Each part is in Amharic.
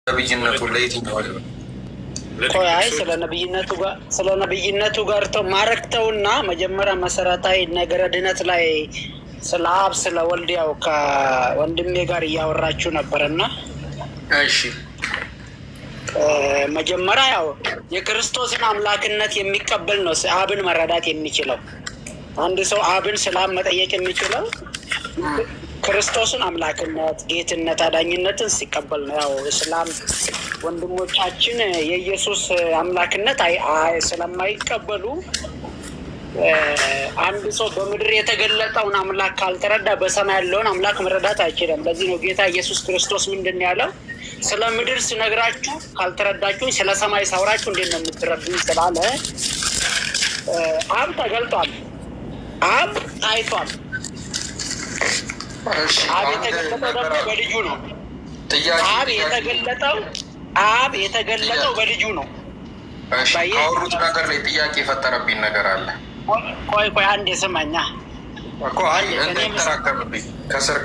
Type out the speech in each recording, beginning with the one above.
ነብይነቱ ለየትኛው ነው? ቆይ ስለ ነብይነቱ ጋር ማረክተውና መጀመሪያ መሰረታዊ ነገረ ድነት ላይ ስለ አብ ስለ ወልድ ያው ከወንድሜ ጋር እያወራችሁ ነበርና፣ እሺ መጀመሪያ ያው የክርስቶስን አምላክነት የሚቀበል ነው አብን መረዳት የሚችለው። አንድ ሰው አብን ስለ አብ መጠየቅ የሚችለው ክርስቶስን አምላክነት፣ ጌትነት፣ አዳኝነትን ሲቀበል ነው። ያው እስላም ወንድሞቻችን የኢየሱስ አምላክነት ስለማይቀበሉ አንድ ሰው በምድር የተገለጠውን አምላክ ካልተረዳ በሰማይ ያለውን አምላክ መረዳት አይችልም። ለዚህ ነው ጌታ ኢየሱስ ክርስቶስ ምንድን ያለው? ስለ ምድር ስነግራችሁ ካልተረዳችሁ ስለ ሰማይ ሳውራችሁ እንዴት ነው የምትረዱኝ ስላለ አብ ተገልጧል፣ አብ ታይቷል። አብ የተገለጠው ደግሞ በልጁ ነው። አብ የተገለጠው በልጁ ነው። ካወሩት ነገር ላይ ጥያቄ የፈጠረብኝ ነገር አለ። ቆይ አንዴ ስማኛ እኮ እንዳይጠራቀምብኝ ከስር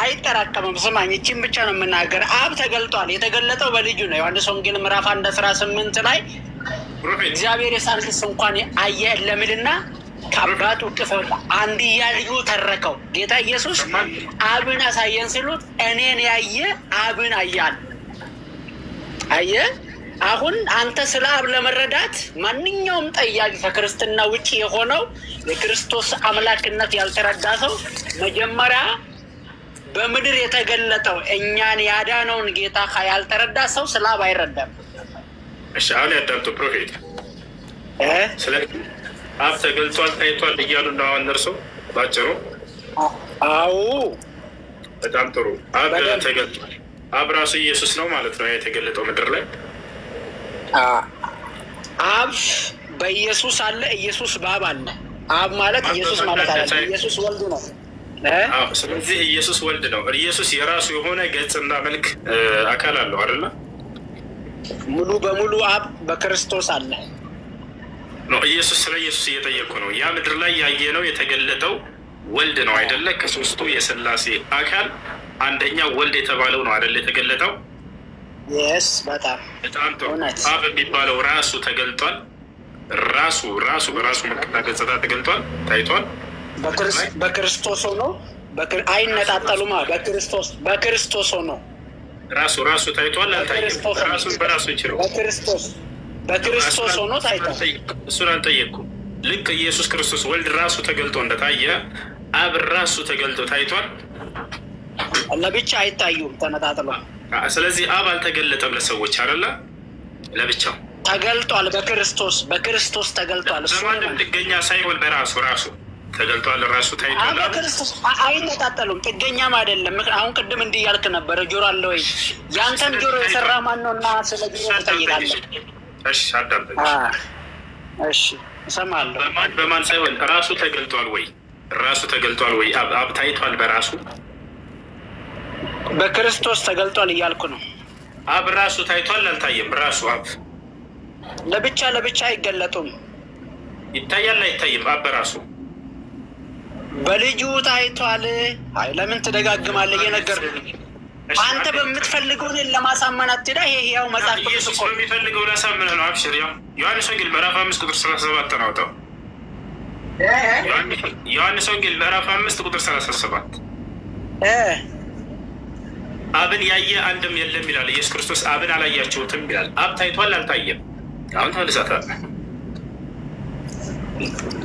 አይጠራቀምም። ስማኝ፣ ይህችን ብቻ ነው የምናገር። አብ ተገልጧል። የተገለጠው በልጁ ነው። ዮሐንስ ወንጌል ምዕራፍ 1:18 ላይ እግዚአብሔር የሳንስ እንኳን አየ ለምልና ከአባቱ እቅፍ አንድያ ልጁ ተረከው። ጌታ ኢየሱስ አብን አሳየን ሲሉት እኔን ያየ አብን አያል አየ። አሁን አንተ ስለ አብ ለመረዳት ማንኛውም ጠያቂ ከክርስትና ውጭ የሆነው የክርስቶስ አምላክነት ያልተረዳ ሰው መጀመሪያ በምድር የተገለጠው እኛን ያዳነውን ጌታ ያልተረዳ ሰው ስለ አብ አይረዳም። እሺ አሁን ያዳምጡ ፕሮፌት። ስለዚህ አብ ተገልጧል ታይቷል እያሉ እንደሆነ እነርሱ ባጭሩ። አዎ በጣም ጥሩ። አብ ተገልጧል። አብ ራሱ ኢየሱስ ነው ማለት ነው የተገለጠው ምድር ላይ። አብ በኢየሱስ አለ፣ ኢየሱስ በአብ አለ። አብ ማለት ኢየሱስ ማለት አይደለም። ኢየሱስ ወልድ ነው። ስለዚህ ኢየሱስ ወልድ ነው። ኢየሱስ የራሱ የሆነ ገጽና መልክ አካል አለው አይደለ? ሙሉ በሙሉ አብ በክርስቶስ አለ ነው። ኢየሱስ ስለ ኢየሱስ እየጠየቁ ነው። ያ ምድር ላይ ያየነው የተገለጠው ወልድ ነው አይደለ? ከሶስቱ የሥላሴ አካል አንደኛ ወልድ የተባለው ነው አይደለ የተገለጠው? የስ በጣም ጥሩ። አብ የሚባለው ራሱ ተገልጧል። ራሱ በራሱ መልክና ገጽታ ተገልጧል፣ ታይቷል። በክርስቶስ ሆኖ አይነጣጠሉማ። በክርስቶስ ሆኖ ራሱ ታይቷል። አልታየም። ራሱ በራሱ ይችላል። በክርስቶስ ሆኖ ታይቷል። እሱን አልጠየቅኩም። ልክ ኢየሱስ ክርስቶስ ወልድ ራሱ ተገልጦ እንደታየ አብ ራሱ ተገልጦ ታይቷል። ለብቻ አይታዩም፣ ተነጣጥሏል። ስለዚህ አብ አልተገለጠም ለሰዎች አይደለ? ለብቻው ተገልጧል። በክርስቶስ ተገልጧል። በማንም ጥገኛ ሳይሆን በራሱ ተገልጧል። ራሱ ታይቷል። በክርስቶስ አይነጣጠሉም። ጥገኛም አይደለም። አሁን ቅድም እንዲህ ያልክ ነበረ። ጆሮ አለ ወይ? ያንተን ጆሮ የሰራ ማን ነው? እና ስለ ጆሮ ትጠይቃለህ። እሺ አዳምጠኝ። እሺ እሰማለሁ። በማን ሳይሆን ራሱ ተገልጧል ወይ? አብ ታይቷል በራሱ በክርስቶስ ተገልጧል እያልኩ ነው። አብ ራሱ ታይቷል አልታየም? ራሱ አብ ለብቻ አይገለጡም። ይታያል አይታይም? አብ በራሱ በልጁ ታይቷል። አይ ለምን ትደጋግማለህ? እየነገርኩህ አንተ በምትፈልገውን ለማሳመን አትሄዳ። ይሄ ያው መጽሐፍ ቅዱስ እኮ የሚፈልገው ላሳምንህ ነው። አብሽር። ያው ዮሐንስ ወንጌል ምዕራፍ 5:37 ተናውጣው። ዮሐንስ ወንጌል ምዕራፍ 5:37 አብን ያየ አንድም የለም ይላል። ኢየሱስ ክርስቶስ አብን አላያችሁትም ይላል። አብ ታይቷል አልታየም? አሁን ተመልሳታለህ።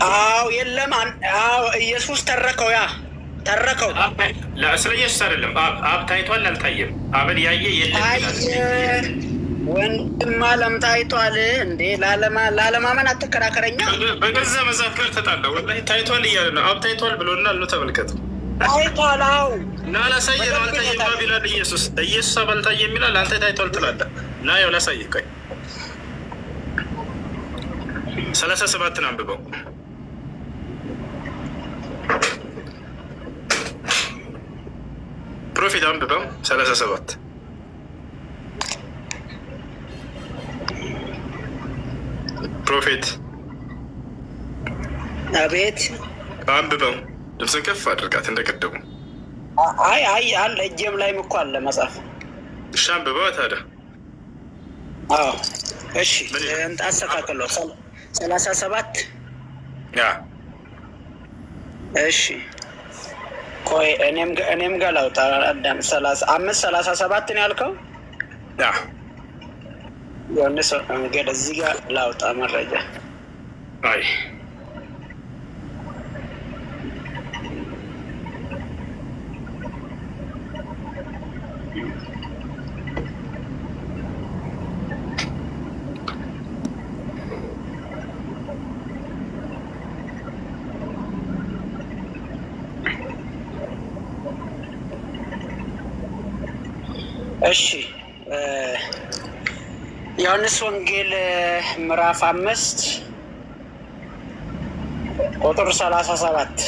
አዎ የለም። ኢየሱስ ተረከው ስለ ኢየሱስ አይደለም። አብ ታይቷል አልታየም? አብን ያየ የለም ይላል። ወንድም አለም ታይቷል እንዴ? ላለማመን አትከራከረኛ። በገዛ መጽሐፍ ጋር ተጣላ። ወላሂ ታይቷል እያለ ነው። አብ ታይቷል ብሎናል ነው። ተመልከቱ። ታይቷል። አዎ እና ላሳየ ነው። አልታየም አብ ይላል ኢየሱስ። ኢየሱስ አብ አልታየም ይላል። አንተ ታይቷል ትላለህ። እና ያው ላሳየህ። ቆይ 37 አንብበው። ፕሮፌት አንብበው 37 ፕሮፌት አቤት አንብበው። ድምፅን ከፍ አድርጋት እንደቀደሙ። አይ አለ እጄም ላይም እኮ አለ መጽሐፍ። ሻም በባታ ዳ አዎ እሺ አስተካክለው 37 ያ እሺ ቆይ እኔም ጋር ላውጣ አዳም 37 ነው ያልከው ያ ዮሐንስ ወንጌል እዚህ ጋር ላውጣ መረጃ አይ እሺ ዮሐንስ ወንጌል ምዕራፍ 5 ቁጥር 37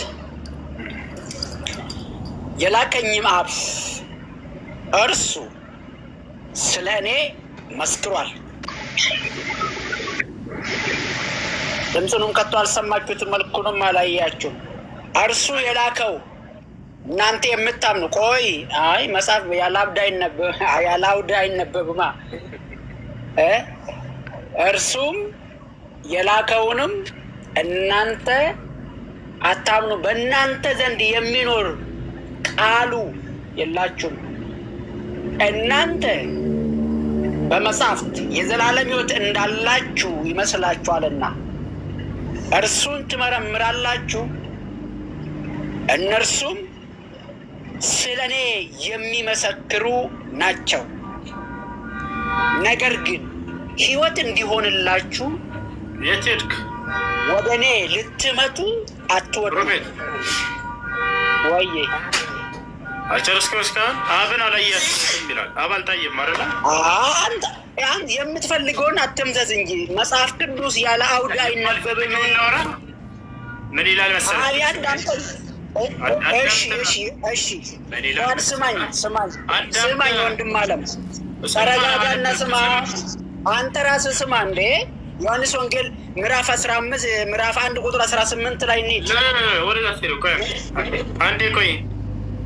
የላከኝም አብ እርሱ ስለ እኔ መስክሯል። ድምፁንም ከቶ አልሰማችሁትም፣ መልኩንም አላያችሁም። እርሱ የላከው እናንተ የምታምኑ ቆይ አይ መጽሐፍ ያለ አውድ አይነበብማ። እርሱም የላከውንም እናንተ አታምኑ፣ በእናንተ ዘንድ የሚኖር ቃሉ የላችሁም። እናንተ በመጽሐፍት የዘላለም ሕይወት እንዳላችሁ ይመስላችኋልና እርሱን ትመረምራላችሁ። እነርሱም ስለ እኔ የሚመሰክሩ ናቸው። ነገር ግን ሕይወት እንዲሆንላችሁ የት ሄድክ? ወደ እኔ ልትመጡ አትወዱም። ወይዬ አልጨረስክም? እስካሁን አብን አላያችሁትም ይላል። አብ አልታየም አይደል? አንተ የምትፈልገውን አትምዘዝ እንጂ መጽሐፍ ቅዱስ ያለ አውድ አይነበብም። ምን ይላል መሰለህ? ስማኝ ወንድም አለም ተረጋጋና ስማ። አንተ ራስህ ስማ እንዴ። ዮሐንስ ወንጌል ምዕራፍ 15 ምዕራፍ 1 ቁጥር 18 ላይ እንሂድ። አንዴ ቆይ።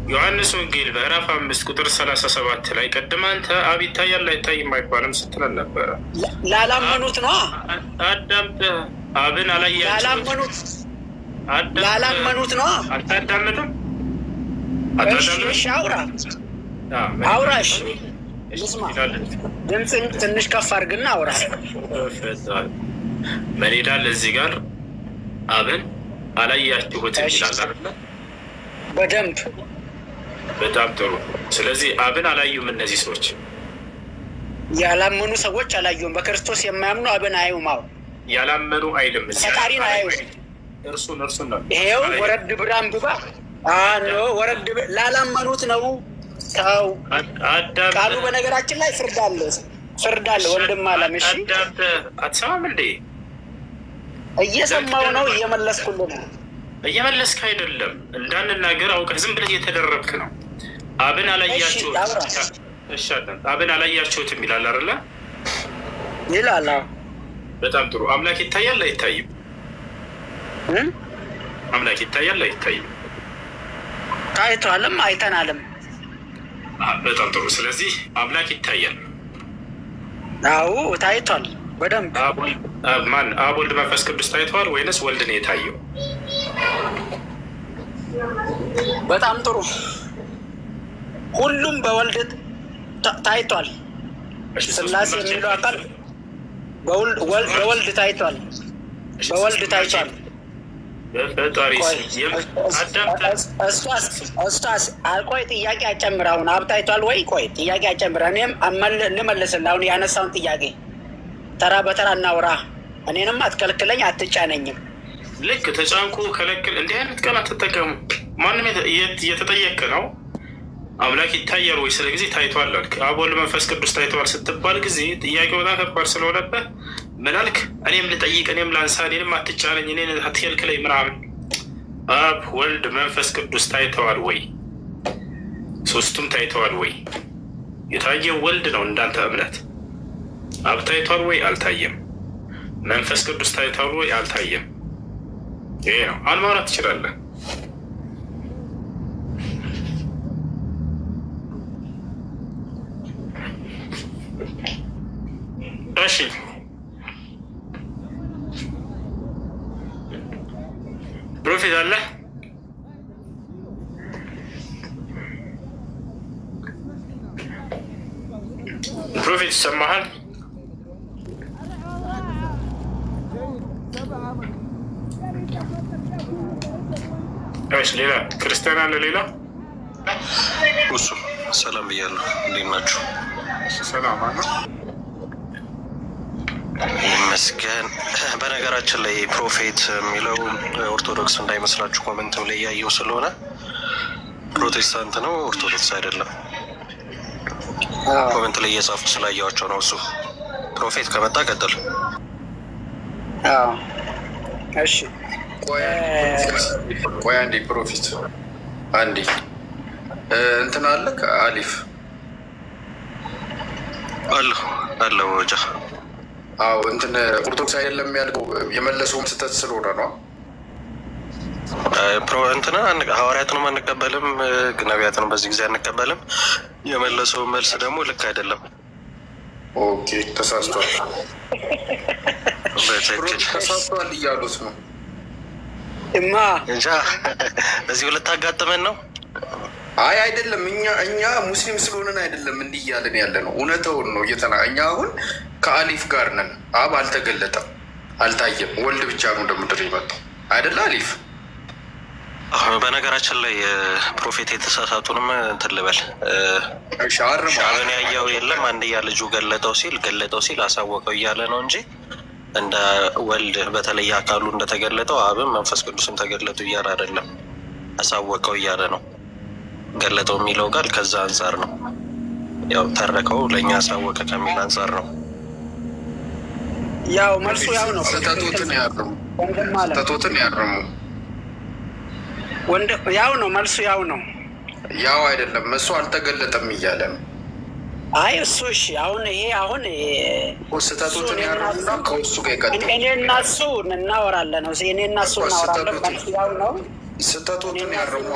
ዮሐንስ ወንጌል ምዕራፍ 5 ቁጥር 37 ላይ ቀድማ አንተ አብ ይታያል አይታይም አይባልም ስትለን ነበረ። ላላመኑት ነው። አዳምጥ። አብን አላያችሁም። ላላመኑት ነው። አታዳምጥም? እሺ አውራሽ ልስማ። ድምፅን ትንሽ ከፍ አድርግና አውራ። ምን ይላል እዚህ ጋር? አብን አላያችሁትም ይላል አይደል? በደንብ በጣም ጥሩ። ስለዚህ አብን አላዩም እነዚህ ሰዎች። ያላመኑ ሰዎች አላዩም። በክርስቶስ የማያምኑ አብን አያዩም። አዎ ያላመኑ አይልም። ፈጣሪን አያዩም። እርሱን ነው። ይሄው ወረድ ብራም ግባ ኖ ወረድ ላላመኑት ነው። ታው ቃሉ በነገራችን ላይ ፍርድ አለ ወንድም አለም። እሺ አትሰማም እንዴ? እየሰማው ነው፣ እየመለስኩልህ ነው። እየመለስክ አይደለም፣ እንዳንናገር አውቀህ ዝም ብለህ እየተደረብክ ነው። አብን አላያችሁት። እሺ አብን አላያችሁትም ይላል አይደለ? ይላል። በጣም ጥሩ። አምላክ ይታያል አይታይም? አምላክ ይታያል አይታይም? ታይቷልም አይተናልም። በጣም ጥሩ። ስለዚህ አምላክ ይታያል። አዎ ታይቷል በደንብ። ማን? አብ ወልድ መንፈስ ቅዱስ ታይተዋል ወይንስ ወልድ ነው የታየው? በጣም ጥሩ። ሁሉም በወልድ ታይቷል። ስላሴ የሚለው አካል በወልድ ታይቷል። በወልድ ታይቷል። ቆይ ጥያቄ አጨምር። አሁን አብ ታይቷል ወይ? ቆይ ጥያቄ አጨምር። እኔም ልመልስልህ። አሁን ያነሳውን ጥያቄ ተራ በተራ እናውራ። እኔንም አትከልክለኝ፣ አትጫነኝም። ልክ ተጫንኩ ከለክል እንዲህ አይነት ቀን አትጠቀሙ። ማንም እየተጠየቅ ነው። አምላክ ይታያል ወይ? ስለ ጊዜ ታይቷል አልክ። አብ ወልድ መንፈስ ቅዱስ ታይተዋል ስትባል ጊዜ ጥያቄው በጣም ከባድ ስለሆነብህ ምን አልክ? እኔም ልጠይቅ፣ እኔም ላንሳ፣ እኔንም አትጫነኝ፣ እኔን አትከልክለኝ ምናምን። አብ ወልድ መንፈስ ቅዱስ ታይተዋል ወይ? ሶስቱም ታይተዋል ወይ? የታየው ወልድ ነው እንዳንተ እምነት። አብ ታይቷል ወይ? አልታየም። መንፈስ ቅዱስ ታይቷል ወይ? አልታየም። ይሄ ነው። አሁን ማውራት ትችላለህ። እሺ ፕሮፌት አለ ፕሮፌት ይሰማሃል? እሺ ሌላ ክርስቲያን አለ? ሌላ እሱ ሰላም ብያለሁ። እንዴት ናችሁ? ሰላም አለ ይመስገን። በነገራችን ላይ ፕሮፌት የሚለው ኦርቶዶክስ እንዳይመስላችሁ ኮመንትም ላይ እያየው ስለሆነ ፕሮቴስታንት ነው፣ ኦርቶዶክስ አይደለም። ኮመንት ላይ እየጻፉ ስላየዋቸው ነው። እሱ ፕሮፌት ከመጣ ቀጥል። እሺ ቆይ አንዴ ፕሮፌት አንዴ እንትን አለ አሊፍ አለው ወጃ አዎ እንትን ኦርቶዶክስ አይደለም ያልከው የመለሰውም ስህተት ስለሆነ ነው። እንትና ሐዋርያትንም አንቀበልም፣ ነቢያትንም በዚህ ጊዜ አንቀበልም። የመለሰው መልስ ደግሞ ልክ አይደለም። ኦኬ ተሳስቷል። በትክክል ተሳስቷል እያሉት ነው እማ እንጃ። በዚህ ሁለት አጋጥመን ነው። አይ አይደለም፣ እኛ ሙስሊም ስለሆነን አይደለም እንዲህ እያለን ያለ ነው። እውነታውን ነው እኛ አሁን ከአሊፍ ጋር ነን። አብ አልተገለጠም፣ አልታየም። ወልድ ብቻ ነው እንደምድር ይመጣው አይደለ አሊፍ? በነገራችን ላይ ፕሮፌት የተሳሳቱንም እንትን ልበል፣ አብን ያየው የለም አንድያ ልጁ ገለጠው ሲል አሳወቀው እያለ ነው እንጂ እንደ ወልድ በተለየ አካሉ እንደተገለጠው አብን መንፈስ ቅዱስም ተገለጡ እያለ አይደለም፣ አሳወቀው እያለ ነው። ገለጠው የሚለው ቃል ከዛ አንጻር ነው፣ ያው ተረከው ለእኛ አሳወቀ ከሚል አንጻር ነው። ያው መልሱ ያው ነው። ስህተቶትን ያርሙ ያው ነው መልሱ ያው ነው። ያው አይደለም እሱ አልተገለጠም እያለ ነው። አይ እሱ እሺ፣ አሁን ስህተቶትን ያርሙና ከእሱ ጋር ይቀጥል። እኔና እሱ እናወራለን። እኔና እሱ እናወራለን። መልሱ ያው ነው። ስህተቶትን ያርሙ፣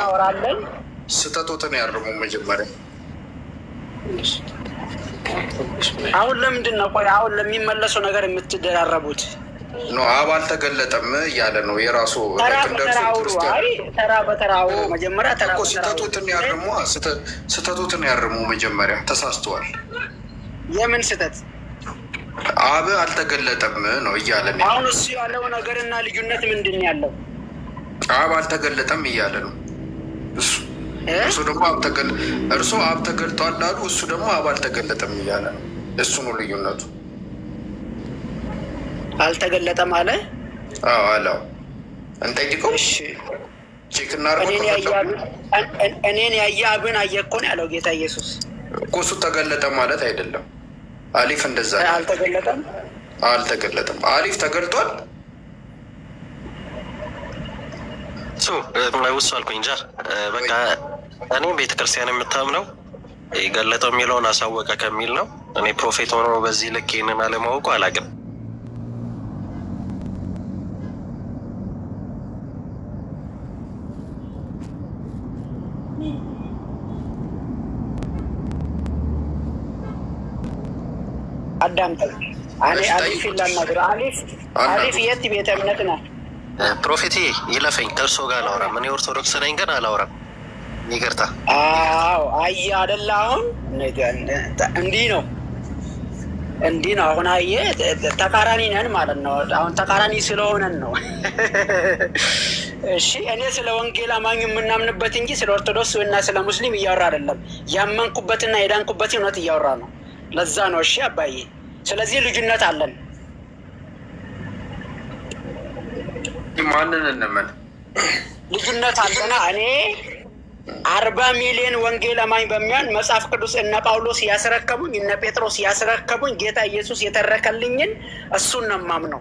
ስህተቶትን ያርሙ መጀመሪያ። አሁን ለምንድን ነው ቆይ አሁን ለሚመለሰው ነገር የምትደራረቡት? ኖ አብ አልተገለጠም እያለ ነው የራሱ ተራ በተራ አውሩ። መጀመሪያ ተራ በተራ ስህተቶትን ያርሙ መጀመሪያ። ተሳስተዋል። የምን ስህተት? አብ አልተገለጠም ነው እያለ ነው። አሁን እሱ ያለው ነገርና ልዩነት ምንድን ነው ያለው? አብ አልተገለጠም እያለ ነው እሱ ደግሞ እርሱ አብ ተገልጧል አሉ፣ እሱ ደግሞ አብ አልተገለጠም እያለ ነው። እሱ ነው ልዩነቱ። አልተገለጠም አለ። አዎ አለው። እንጠይቀው። እሺ ቼክ እናድርገው። እኔን ያየ አብን አየ እኮ ነው ያለው ጌታ ኢየሱስ እኮ። እሱ ተገለጠ ማለት አይደለም አሊፍ። እንደዛ አልተገለጠም። አሊፍ ተገልጧል። ውሱ አልኩኝ እንጃ። በቃ እኔ ቤተክርስቲያን የምታምነው ገለጠው የሚለውን አሳወቀ ከሚል ነው። እኔ ፕሮፌት ሆኖ በዚህ ልክ ይህንን አለማወቁ አላውቅም። አዳምጠኝ። አሊፍ ይላናገር። አሊፍ የት ቤተ እምነት ነው? ፕሮፌት ይለፈኝ ከእርሶ ጋር አላወራም። እኔ ኦርቶዶክስ ነኝ ግን አላወራም። ይቅርታ። አዎ አየህ አይደለ? አሁን እንዲህ ነው። አሁን አየህ ተቃራኒ ነን ማለት ነው። አሁን ተቃራኒ ስለሆነን ነው። እሺ እኔ ስለ ወንጌል አማኝ የምናምንበት እንጂ ስለ ኦርቶዶክስ እና ስለ ሙስሊም እያወራ አይደለም። ያመንኩበትና የዳንኩበት እውነት እያወራ ነው። ለዛ ነው። እሺ አባዬ፣ ስለዚህ ልዩነት አለን። ማንን እንመን? ልዩነት አለና እኔ 40 ሚሊዮን ወንጌል አማኝ በሚሆን መጽሐፍ ቅዱስ እነ ጳውሎስ ያስረከቡኝ እነ ጴጥሮስ ያስረከቡኝ ጌታ ኢየሱስ የተረከልኝን እሱን ነው የማምነው።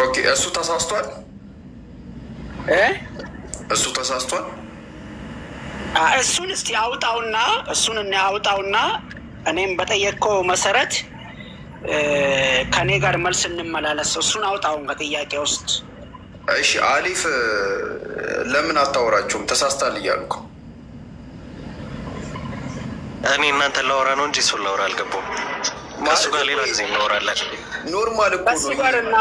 ኦኬ እሱ ተሳስቷል። እሱን እስቲ አውጣውና እኔም በጠየቅከው መሰረት ከኔ ጋር መልስ እንመላለስ። እሱን አውጣውን ከጥያቄ ውስጥ። እሺ አሊፍ ለምን አታወራቸውም? ተሳስታል እያልኩ እኔ እናንተ ላወራ ነው እንጂ እሱን ላወራ አልገባሁም። ከእሱ ጋር ሌላ ጊዜ እናወራለን። ኖርማል እኮ ከእሱ ጋር እና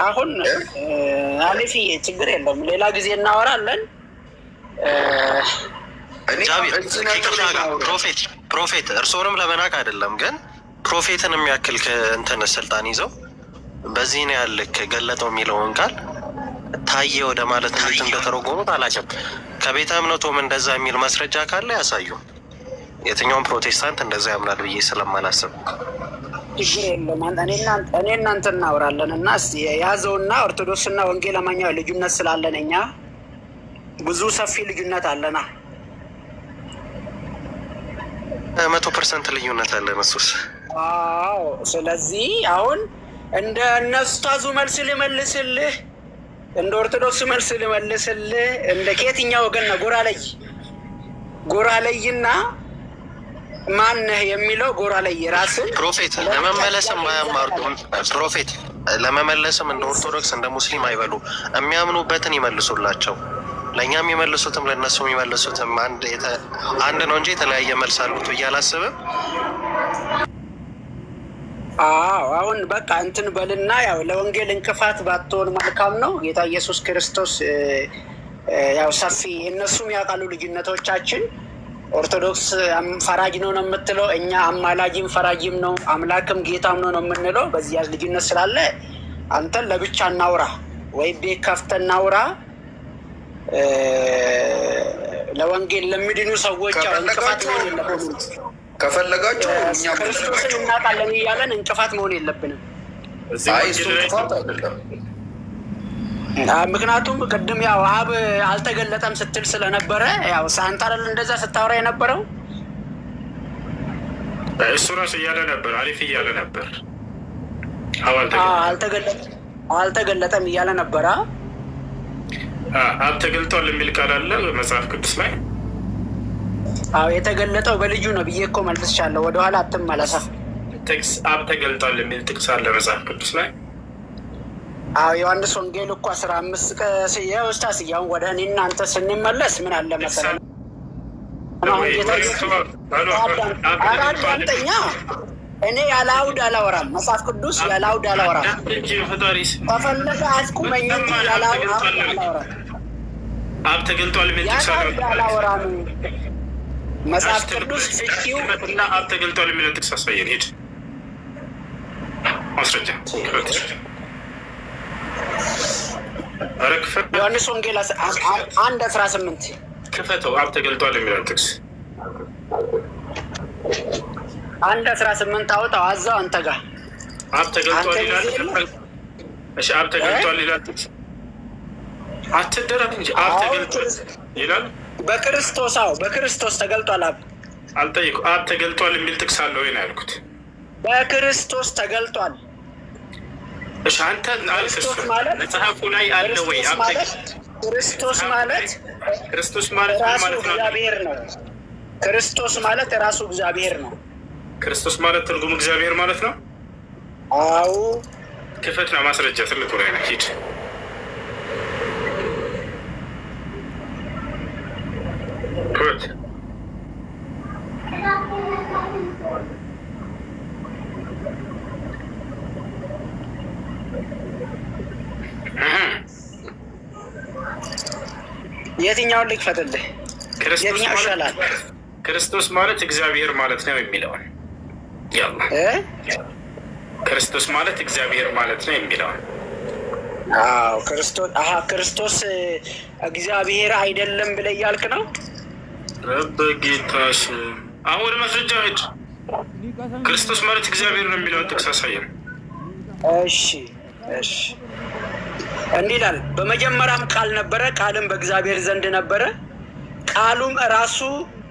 አሁን አሊፊ ችግር የለውም፣ ሌላ ጊዜ እናወራለን። ፕሮፌት እርስዎንም ለመናቅ አይደለም፣ ግን ፕሮፌትን የሚያክል ከእንትን ስልጣን ይዘው በዚህን ያህል ገለጠው የሚለውን ቃል ታየ ወደ ማለት እንዴት እንደተረጎሙት አላውቅም። ከቤተ እምነቱም እንደዛ የሚል ማስረጃ ካለ ያሳዩ። የትኛውም ፕሮቴስታንት እንደዛ ያምናል ብዬ ስለማላስብ ችግር የለም። እኔ እናንተ እናወራለን እና እስኪ የያዘውና ኦርቶዶክስና ወንጌል አማኛው ልዩነት ስላለን እኛ ብዙ ሰፊ ልዩነት አለና 100% ልዩነት አለን እሱስ። አዎ ስለዚህ አሁን እንደ እነስታዙ መልስ ልመልስልህ፣ እንደ ኦርቶዶክስ መልስ ልመልስልህ። እንደ ከየትኛው ወገን ነው? ጎራ ለይና ማነህ የሚለው ጎራ ለይ ራስን ፕሮፌት ለመመለስም አያማርጡም። ፕሮፌት ለመመለስም እንደ ኦርቶዶክስ እንደ ሙስሊም አይበሉ፣ የሚያምኑበትን ይመልሱላቸው። ለእኛ የሚመልሱትም ለእነሱ የሚመልሱትም አንድ ነው እንጂ የተለያየ መልስ አሉት ብዬ አላስብም። አሁን በቃ እንትን በልና ያው ለወንጌል እንቅፋት ባትሆን መልካም ነው። ጌታ ኢየሱስ ክርስቶስ ያው ሰፊ እነሱም ያውቃሉ ልዩነቶቻችን። ኦርቶዶክስ ፈራጅ ነው የምትለው፣ እኛ አማላጅም ፈራጅም ነው አምላክም ጌታም ነው የምንለው። በዚያ ልዩነት ስላለ አንተን ለብቻ እናውራ ወይ ቤት ከፍተን እናውራ። ለወንጌል ለሚድኑ ሰዎች እንቅፋት መሆን የለብንም። ከፈለጋችሁ ክርስቶስን እናውቃለን እያለን እንቅፋት መሆን የለብንም። ምክንያቱም ቅድም ያው አብ አልተገለጠም ስትል ስለነበረ ያው ሳንታረል እንደዛ ስታወራ የነበረው እሱ ራሱ እያለ ነበር፣ አሪፍ እያለ ነበር። አልተገለጠም እያለ ነበረ። አብ ተገልጧል የሚል ቃል አለ መጽሐፍ ቅዱስ ላይ። አዎ የተገለጠው በልጁ ነው ብዬ እኮ መልስሻለሁ። ወደኋላ አትመለሳ። ጥቅስ አብ ተገልጧል የሚል ጥቅስ አለ መጽሐፍ ቅዱስ ላይ። አዎ ዮሐንስ ወንጌል እኮ 15 የውስታስ እያሁን ወደ እኔ እናንተ ስንመለስ ምን አለ መሰለህ? አራዳምጠኛ እኔ ያለ አውድ አላወራም። መጽሐፍ ቅዱስ ያለ አውድ አላወራም። ከፈለገ አስቁመኝ እንጂ ያለ አውድ አላወራም። አብ ተገልጧል የሚል ጥቅስ አላወራም። መጽሐፍ ቅዱስ ፍቺው እና አብ ተገልጧል የሚል ጥቅስ አሳየን። ሂድ ማስረጃ ዮሐንስ ወንጌል 1:18 ክፈተው። አብ ተገልጧል የሚለው ጥቅስ 1:18 አውጣው። አዛው አንተ ጋር አብ ተገልጧል ይላል። እሺ አብ ተገልጧል ይላል ጥቅስ አትደረግ እንጂ አብ ተገልጧል ይላል። በክርስቶስ ተገልጧል። አብ አልጠይቁ። አብ ተገልጧል የሚል ጥቅስ አለ ወይ ነው ያልኩት። በክርስቶስ ተገልጧል። እሺ አንተ መጽሐፉ ላይ አለ ወይ? ክርስቶስ ማለት ራሱ እግዚአብሔር ነው። ክርስቶስ ማለት ራሱ እግዚአብሔር ነው። ክርስቶስ ማለት ትርጉም እግዚአብሔር ማለት ነው። አዎ ክፈት ነው ማስረጃ ትልቁ ላይ ነው። ሂድ ክፈት። የትኛውን ልክፈትልህ? የትኛው ይሻላል? ክርስቶስ ማለት እግዚአብሔር ማለት ነው የሚለውን ያላ ክርስቶስ ማለት እግዚአብሔር ማለት ነው የሚለውን። አዎ ክርስቶስ እግዚአብሔር አይደለም ብለህ እያልክ ነው? በጌታሽ አሁን ወደ ማስረጃ ሂድ። ክርስቶስ ማለት እግዚአብሔር ነው የሚለውን ጥቅስ አሳየን። እሺ እንዲህ ይላል፣ በመጀመሪያም ቃል ነበረ፣ ቃልም በእግዚአብሔር ዘንድ ነበረ፣ ቃሉም ራሱ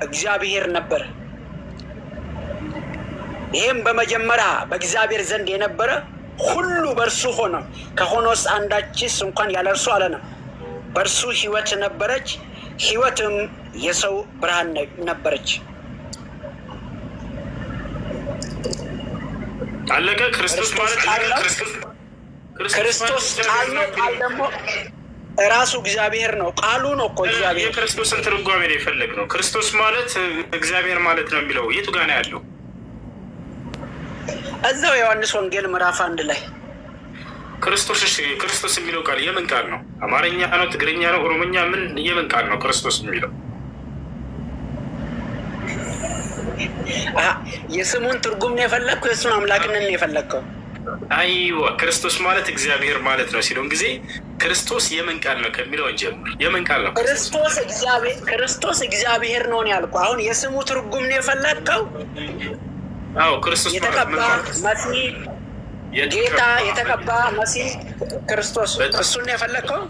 እግዚአብሔር ነበረ። ይህም በመጀመሪያ በእግዚአብሔር ዘንድ የነበረ ሁሉ በእርሱ ሆነ፣ ከሆነስ አንዳችስ እንኳን ያለ እርሱ አልሆነም። በእርሱ ሕይወት ነበረች፣ ሕይወትም የሰው ብርሃን ነበረች። አለቀ። ክርስቶስ ማለት ክርስቶስ ቃል ነው። ቃል ደግሞ ራሱ እግዚአብሔር ነው። ቃሉ ነው እኮ እግዚአብሔር። የክርስቶስን ትርጓሜ ነው የፈለግነው። ክርስቶስ ማለት እግዚአብሔር ማለት ነው የሚለው የቱ ጋር ነው ያለው? እዛው ዮሐንስ ወንጌል ምዕራፍ 1 ላይ ክርስቶስ። እሺ ክርስቶስ የሚለው ቃል የምን ቃል ነው? አማርኛ ነው? ትግርኛ ነው? ኦሮሞኛ? ምን የምን ቃል ነው ክርስቶስ የሚለው? የስሙን ትርጉም ነው የፈለግከው? የእሱን አምላክነት ነው የፈለግከው? አይዋ ክርስቶስ ማለት እግዚአብሔር ማለት ነው ሲለውን ጊዜ ክርስቶስ የምን ቃል ነው ከሚለው እንጀምር። የምን ቃል ነው ክርስቶስ እግዚአብሔር ነው ያልኩህ። አሁን የስሙ ትርጉም ነው የፈለግከው? አዎ ክርስቶስ የተቀባ መሲህ ጌታ የተቀባ መሲህ ክርስቶስ እሱን ነው የፈለግከው?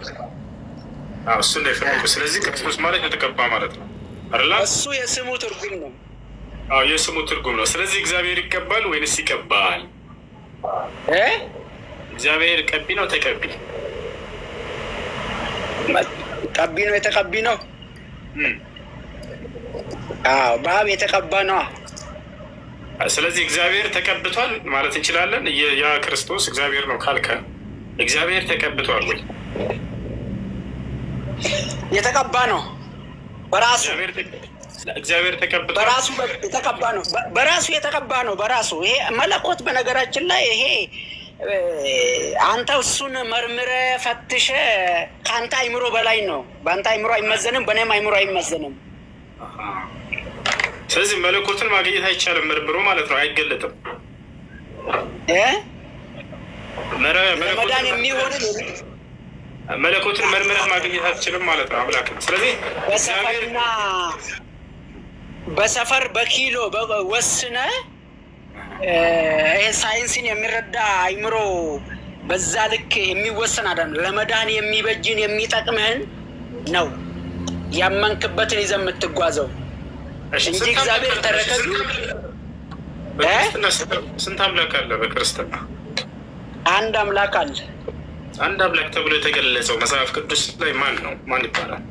አዎ እሱን ነው የፈለግከው። ስለዚህ ክርስቶስ ማለት የተቀባ ማለት ነው አይደል? እሱ የስሙ ትርጉም ነው። አዎ የስሙ ትርጉም ነው። ስለዚህ እግዚአብሔር ይቀባል ወይንስ ይቀባል? እግዚአብሔር ቀቢ ነው ተቀቢ? ቀቢ ነው የተቀቢ ነው? አዎ በአብ የተቀባ ነው። ስለዚህ እግዚአብሔር ተቀብቷል ማለት እንችላለን። ያ ክርስቶስ እግዚአብሔር ነው ካልከ እግዚአብሔር ተቀብቷል ወይ? የተቀባ ነው በራሱ። እግዚአብሔር ተቀብቷል በራሱ የተቀባ ነው። በራሱ የተቀባ ነው በራሱ። ይሄ መለኮት በነገራችን ላይ ይሄ አንተ እሱን መርምረ ፈትሸ ከአንተ አይምሮ በላይ ነው። በአንተ አይምሮ አይመዘንም፣ በእኔም አይምሮ አይመዘንም። ስለዚህ መለኮትን ማግኘት አይቻልም መርምሮ ማለት ነው። አይገለጥም። ለመዳን የሚሆን መለኮትን መርምረህ ማግኘት አትችልም ማለት ነው አምላክን። ስለዚህ በሰፈር በኪሎ ወስነ ይሄ ሳይንስን የሚረዳ አይምሮ በዛ ልክ የሚወሰን አይደለም። ለመዳን የሚበጅን የሚጠቅምህን ነው ያመንክበትን ይዘህ የምትጓዘው እንጂ እግዚአብሔር ተረከዙ። ስንት አምላክ አለ በክርስትና? አንድ አምላክ አለ። አንድ አምላክ ተብሎ የተገለጸው መጽሐፍ ቅዱስ ላይ ማን ነው? ማን ይባላል?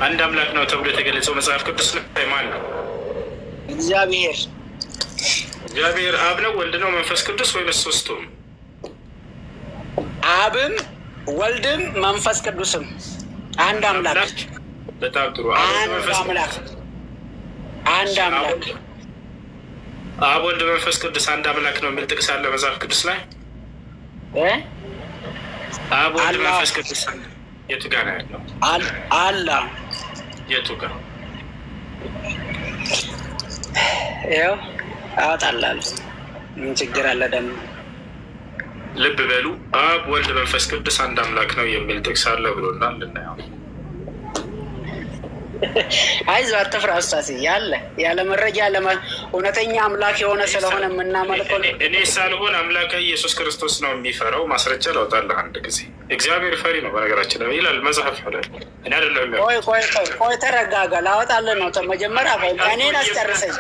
አንድ አምላክ ነው ተብሎ የተገለጸው መጽሐፍ ቅዱስ ላይ ማን ነው? እግዚአብሔር። እግዚአብሔር አብ ነው፣ ወልድ ነው፣ መንፈስ ቅዱስ ወይስ ሶስቱም? አብም ወልድም መንፈስ ቅዱስም አንድ አምላክ። በጣም ጥሩ። አንድ አምላክ አብ ወልድ መንፈስ ቅዱስ አንድ አምላክ ነው የሚል ጥቅስ አለ መጽሐፍ ቅዱስ ላይ? አብ ወልድ መንፈስ ቅዱስ የቱ ጋር ነው ያለው? አላ የቱ ጋር? ያው አወጣላለሁ። ምን ችግር አለ ደግሞ? ልብ በሉ። አብ ወልድ መንፈስ ቅዱስ አንድ አምላክ ነው የሚል ጥቅስ አለ ብሎናል። ልናየው። አይዞህ አትፍራ ኡስታዝ። ያለ መረጃ እውነተኛ አምላክ የሆነ ስለሆነ የምናመልከው እኔ ሳልሆን አምላክ ኢየሱስ ክርስቶስ ነው የሚፈራው። ማስረጃ ላውጣልህ አንድ ጊዜ። እግዚአብሔር ፈሪ ነው በነገራችን ላይ ይላል መጽሐፍ ላይ። እኔ አይደለም። ቆይ ተረጋጋ። ላወጣልህ ነው። መጀመሪያ እኔን አስጨርሰኝ።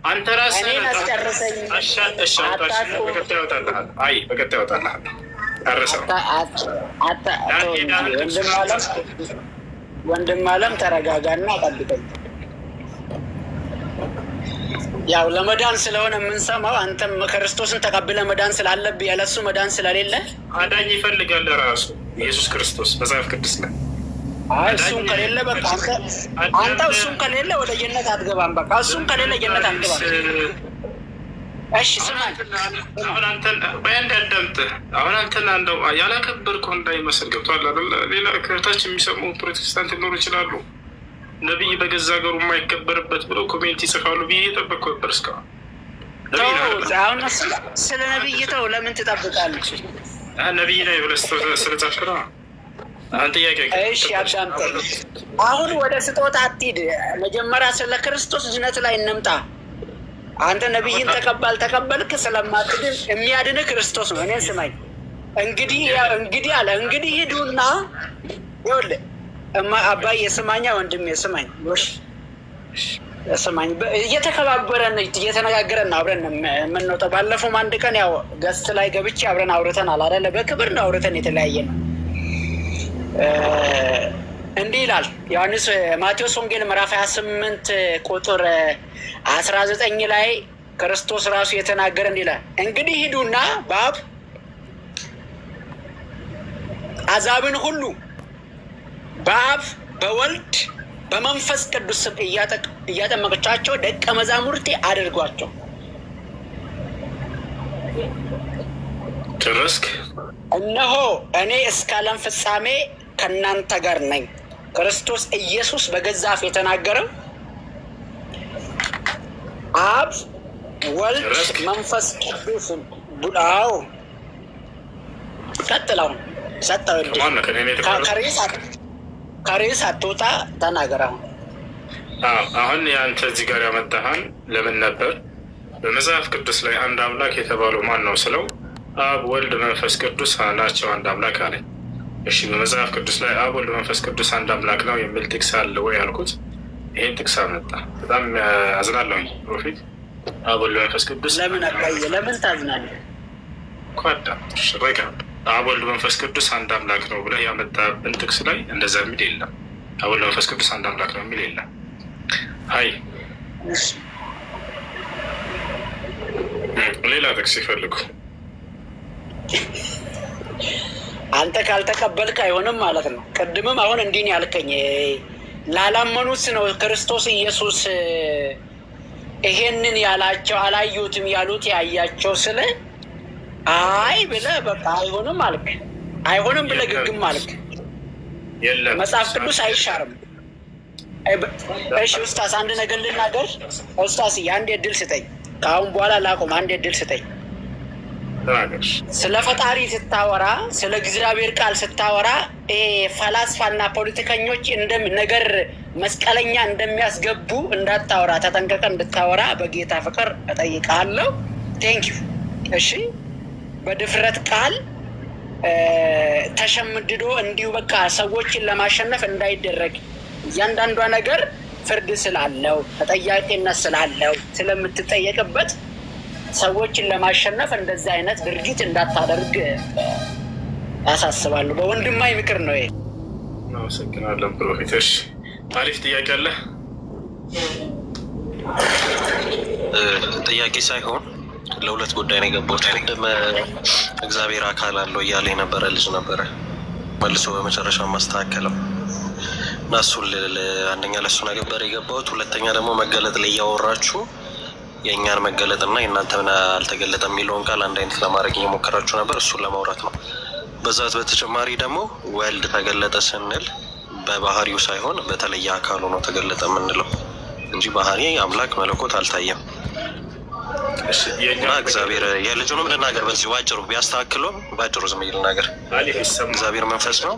አንተ ራስህ እኔን አስጨርሰኝ። በቀጣይ ያወጣልሃል። አረሰው ወንድም አለም ተረጋጋና ጠብቀኝ። ያው ለመዳን ስለሆነ የምንሰማው አንተም ክርስቶስን ተቀብለ መዳን ስላለብህ ያለሱ መዳን ስለሌለ አዳኝ ይፈልጋል ራሱ ኢየሱስ ክርስቶስ መጽሐፍ ቅዱስ ላይ። እሱም ከሌለ በቃ አንተ እሱም ከሌለ ወደ ጀነት አትገባም። በቃ እሱም ከሌለ ጀነት አትገባም። እሺ ስማኝ፣ አሁን አንተን በአንድ አዳምጥህ። አሁን አንተን አንደው ያላከበርኩህ እንዳይመስል ገብቶሃል አይደል? ሌላ ከታች የሚሰሙ ፕሮቴስታንት ሊኖሩ ይችላሉ። ነቢይ በገዛ ሀገሩ የማይከበርበት ብለው ኮሜንት ይጽፋሉ ብዬ እየጠበቅኩ ነበር እስካሁን። አሁን ስለ ነቢይ ተው፣ ለምን ትጠብቃለች? ነቢይ ላይ ብለህ ስለጻፍክ ነው። አሁን ጥያቄ እሺ አዳምጠኝ። አሁን ወደ ስጦታ አትሂድ። መጀመሪያ ስለ ክርስቶስ ዝነት ላይ እንምጣ። አንተ ነቢይን ተቀበልክ ስለማትድን የሚያድንህ ክርስቶስ ነው። እኔን ስማኝ። እንግዲህ አለ እንግዲህ ሂዱና ይኸውልህ አባዬ ስማኛ፣ ወንድሜ ስማኝ፣ ስማኝ። እየተከባበረን እየተነጋገረን አብረን የምንወጣው። ባለፈውም አንድ ቀን ያው ገስት ላይ ገብቼ አብረን አውርተናል አይደለ? በክብር ነው አውርተን የተለያየ ነው። እንዲህ ይላል ማቴዎስ ወንጌል ምዕራፍ 28 ቁጥር 19 ላይ ክርስቶስ ራሱ የተናገረ እንዲህ ይላል፣ እንግዲህ ሂዱና በአብ አሕዛብን ሁሉ በአብ በወልድ በመንፈስ ቅዱስ ስም እያጠመቀቻቸው ደቀ መዛሙርቴ አድርጓቸው። ጨረስክ? እነሆ እኔ እስከ ዓለም ፍጻሜ ከእናንተ ጋር ነኝ። ክርስቶስ ኢየሱስ በገዛ አፉ የተናገረው አብ ወልድ መንፈስ ቅዱስ ቡዳው ቀጥለው ሰጠው። ከሬስ አትወጣ ተናገር። አሁን የአንተ እዚህ ጋር ያመጣሃን ለምን ነበር? በመጽሐፍ ቅዱስ ላይ አንድ አምላክ የተባለው ማን ነው ስለው አብ ወልድ መንፈስ ቅዱስ ናቸው አንድ አምላክ አለ። እሺ በመጽሐፍ ቅዱስ ላይ አብ ወልድ መንፈስ ቅዱስ አንድ አምላክ ነው የሚል ጥቅስ አለ ወይ አልኩት። ይሄን ጥቅስ አመጣ። በጣም አዝናለሁኝ ፕሮፌት። አብ ወልድ መንፈስ ቅዱስ ለምን አባዬ ለምን ታዝናለህ? ኳዳ ሽረጋ አብ ወልድ መንፈስ ቅዱስ አንድ አምላክ ነው ብለህ ያመጣብን ጥቅስ ላይ እንደዛ የሚል የለም። አብ ወልድ መንፈስ ቅዱስ አንድ አምላክ ነው የሚል የለም። አይ ሌላ ጥቅስ ይፈልጉ። አንተ ካልተቀበልክ አይሆንም ማለት ነው። ቅድምም አሁን እንዲህ ያልከኝ ላላመኑት ነው ክርስቶስ ኢየሱስ ይሄንን ያላቸው አላዩትም ያሉት ያያቸው ስለ አይ ብለህ በቃ አይሆንም አልክ። አይሆንም ብለህ ግግም አልክ። መጽሐፍ ቅዱስ አይሻርም። እሺ ኡስታዝ አንድ ነገር ልናገር። ኡስታዝ አንድ እድል ስጠኝ። ከአሁን በኋላ ላቁም። አንድ እድል ስጠኝ። ስለ ፈጣሪ ስታወራ፣ ስለ እግዚአብሔር ቃል ስታወራ ፈላስፋና ፖለቲከኞች ነገር መስቀለኛ እንደሚያስገቡ እንዳታወራ፣ ተጠንቀቀ እንድታወራ በጌታ ፍቅር እጠይቃለሁ። ቴንኪዩ። እሺ በድፍረት ቃል ተሸምድዶ እንዲሁ በቃ ሰዎችን ለማሸነፍ እንዳይደረግ እያንዳንዷ ነገር ፍርድ ስላለው ተጠያቂነት ስላለው ስለምትጠየቅበት ሰዎችን ለማሸነፍ እንደዚህ አይነት ድርጊት እንዳታደርግ ያሳስባሉ። በወንድማዊ ምክር ነው ይሄ። አመሰግናለሁ ፕሮፌተር። አሪፍ ጥያቄ አለ። ጥያቄ ሳይሆን ለሁለት ጉዳይ ነው የገባሁት። ቅድም እግዚአብሔር አካል አለው እያለ የነበረ ልጅ ነበረ መልሶ በመጨረሻ ማስተካከለው እና እሱን አንደኛ ለእሱ ነበር የገባሁት። ሁለተኛ ደግሞ መገለጥ ላይ እያወራችሁ የእኛን መገለጥና የእናንተን አልተገለጠም የሚለውን ቃል አንድ አይነት ለማድረግ እየሞከራችሁ ነበር። እሱን ለማውራት ነው። በዛት በተጨማሪ ደግሞ ወልድ ተገለጠ ስንል በባህሪው ሳይሆን በተለየ አካሉ ነው ተገለጠ የምንለው እንጂ ባህሪ አምላክ መለኮት አልታየም። እና እግዚአብሔር የልጁንም ልናገር በዚህ ባጭሩ ቢያስተካክሎም ባጭሩ ዝም ይል ነገር እግዚአብሔር መንፈስ ነው።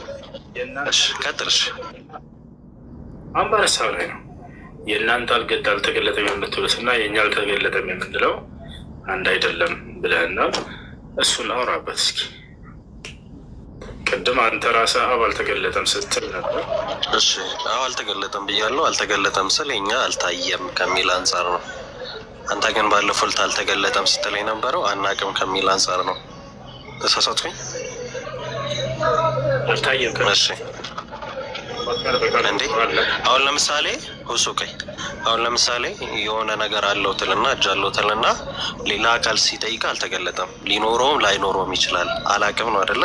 እሺ ቀጥልሽ። አንባረሳው ላይ ነው የእናንተ አልተገለጠም የምትሉት እና የእኛ አልተገለጠም የምንለው አንድ አይደለም ብለህና እሱን አውራበት እስኪ። ቅድም አንተ ራስህ አብ አልተገለጠም ስትል ነበር። እሺ አዎ አልተገለጠም ብያለሁ። አልተገለጠም ስል የእኛ አልታየም ከሚል አንጻር ነው። አንተ ግን ባለፈው አልተገለጠም ስትል የነበረው አናቅም ከሚል አንጻር ነው። ተሳሳትኩኝ? አልታየም። እሺ እንዴ አሁን ለምሳሌ ሁሱቀይ አሁን ለምሳሌ የሆነ ነገር አለው ትልና እጅ አለው ትልና ሌላ አካል ሲጠይቅ አልተገለጠም። ሊኖረውም ላይኖረውም ይችላል። አላቅም ነው አይደለ?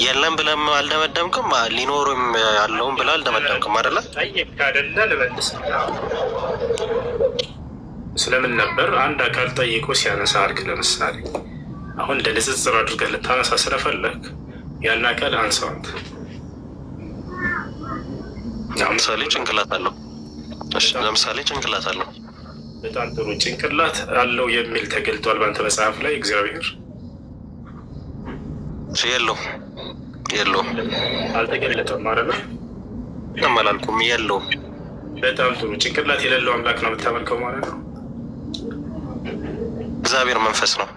የለም ብለም አልደመደምክም። ሊኖረውም ያለውም ብላ አልደመደምክም አይደለ? ጠይቅ አይደለ? ልመልስ ስለምን ነበር አንድ አካል ጠይቆ ሲያነሳ አድርግ። ለምሳሌ አሁን እንደ ንጽጽር አድርገህ ልታነሳ ስለፈለግ ያን አካል አንሳው። ለምሳሌ ጭንቅላት አለው። እሺ ለምሳሌ ጭንቅላት አለው። በጣም ጥሩ። ጭንቅላት አለው የሚል ተገልጧል በአንተ መጽሐፍ ላይ እግዚአብሔር? የለውም አልተገለጠም ማለት ነው። አላልኩም የለውም። በጣም ጥሩ። ጭንቅላት የሌለው አምላክ ነው የምታመልከው ማለት ነው። እግዚአብሔር መንፈስ ነው።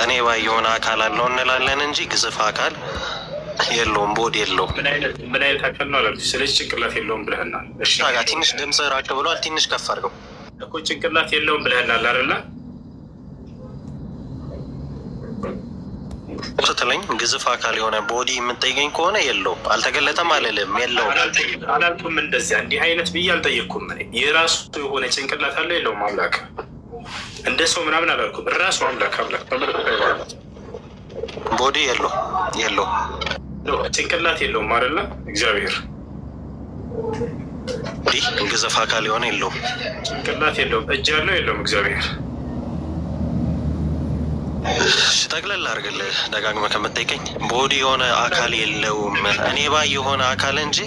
እኔ የሆነ አካል አለው እንላለን እንጂ ግዝፍ አካል የለውም። ቦዲ የለውም። ምን አይነት አካል ነው አላልኩ። ስለዚህ ጭንቅላት የለውም ብለህናል። እሺ ትንሽ ድምፅ ራቅ ብሏል። ትንሽ ከፍ አድርገው እኮ ጭንቅላት የለውም ብለህናል አይደለ? ስትለኝ ግዝፍ አካል የሆነ ቦዲ የምንጠይቀኝ ከሆነ የለውም። አልተገለጠም አልልም። የለውም አላልኩም። እንደዚያ እንዲህ አይነት ብዬ አልጠየቅኩም። የራሱ የሆነ ጭንቅላት አለ የለውም? አምላክ እንደ ሰው ምናምን አላልኩም። ራሱ አምላክ ቦዲ የለው ጭንቅላት የለውም አይደለ? እግዚአብሔር ግዘፍ አካል የሆነ የለውም፣ ጭንቅላት የለውም። እጅ ያለው የለውም እግዚአብሔር። ጠቅለል አድርግልህ ደጋግመህ ከምጠይቀኝ ቦዲ የሆነ አካል የለውም። እኔ ባይ የሆነ አካል እንጂ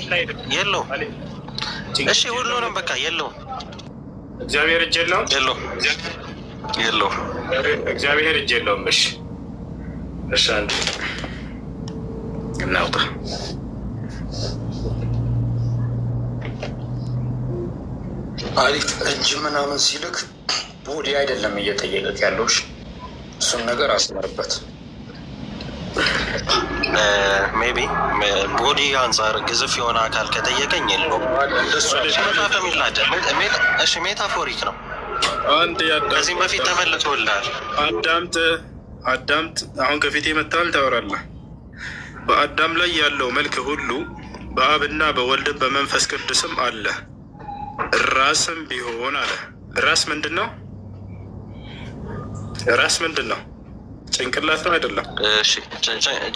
የለውም። እሺ ሁሉንም በቃ የለውም። እግዚአብሔር እጅ የለውም። እግዚአብሔር እጅ የለውም። እሺ አንድ እናውጣ። አሪፍ እጅ ምናምን ሲልክ ቦዲ አይደለም እየጠየቀቅ ያለው። እሱን ነገር አስመርበት። ሜቢ ቦዲ አንጻር ግዝፍ የሆነ አካል ከጠየቀኝ የለውም። ሜታፎሪክ ነው። ከዚህም በፊት ተመልሶልሃል። አዳምጥ። አሁን ከፊት የመታል ታወራለህ። በአዳም ላይ ያለው መልክ ሁሉ በአብና በወልድም በመንፈስ ቅዱስም አለ፣ ራስም ቢሆን አለ። ራስ ምንድን ነው? ጭንቅላት ነው አይደለም?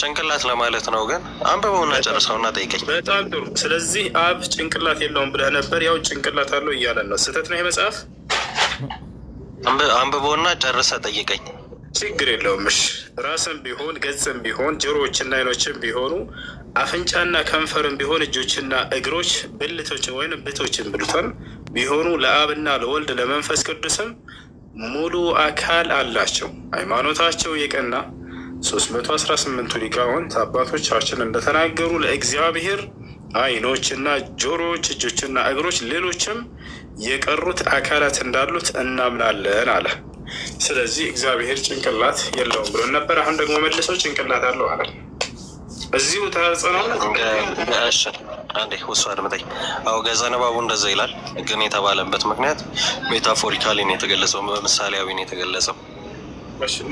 ጭንቅላት ለማለት ነው። ግን አንብበውና ጨርሰውና ጠይቀኝ። በጣም ጥሩ። ስለዚህ አብ ጭንቅላት የለውም ብለህ ነበር። ያው ጭንቅላት አለው እያለን ነው። ስህተት ነው ይሄ መጽሐፍ። አንብበውና ጨርሰ ጠይቀኝ። ችግር የለውም። ራስም ቢሆን ገጽም ቢሆን ጆሮዎችና አይኖችም ቢሆኑ አፍንጫና ከንፈርም ቢሆን እጆችና እግሮች ብልቶችን ወይም ብቶችን ብሉታል ቢሆኑ ለአብና ለወልድ ለመንፈስ ቅዱስም ሙሉ አካል አላቸው። ሃይማኖታቸው የቀና 318ቱ ሊቃውንት አባቶቻችን እንደተናገሩ ለእግዚአብሔር አይኖችና ጆሮዎች፣ እጆችና እግሮች፣ ሌሎችም የቀሩት አካላት እንዳሉት እናምናለን አለ። ስለዚህ እግዚአብሔር ጭንቅላት የለውም ብሎ ነበር። አሁን ደግሞ መልሰው ጭንቅላት አለው አለ። እዚሁ ተጽዕኖ አንዴ ውሱ አድምጠኝ። ገጸ ንባቡ እንደዛ ይላል፣ ግን የተባለበት ምክንያት ሜታፎሪካሊ ነው የተገለጸው፣ በምሳሌያዊ ነው የተገለጸው።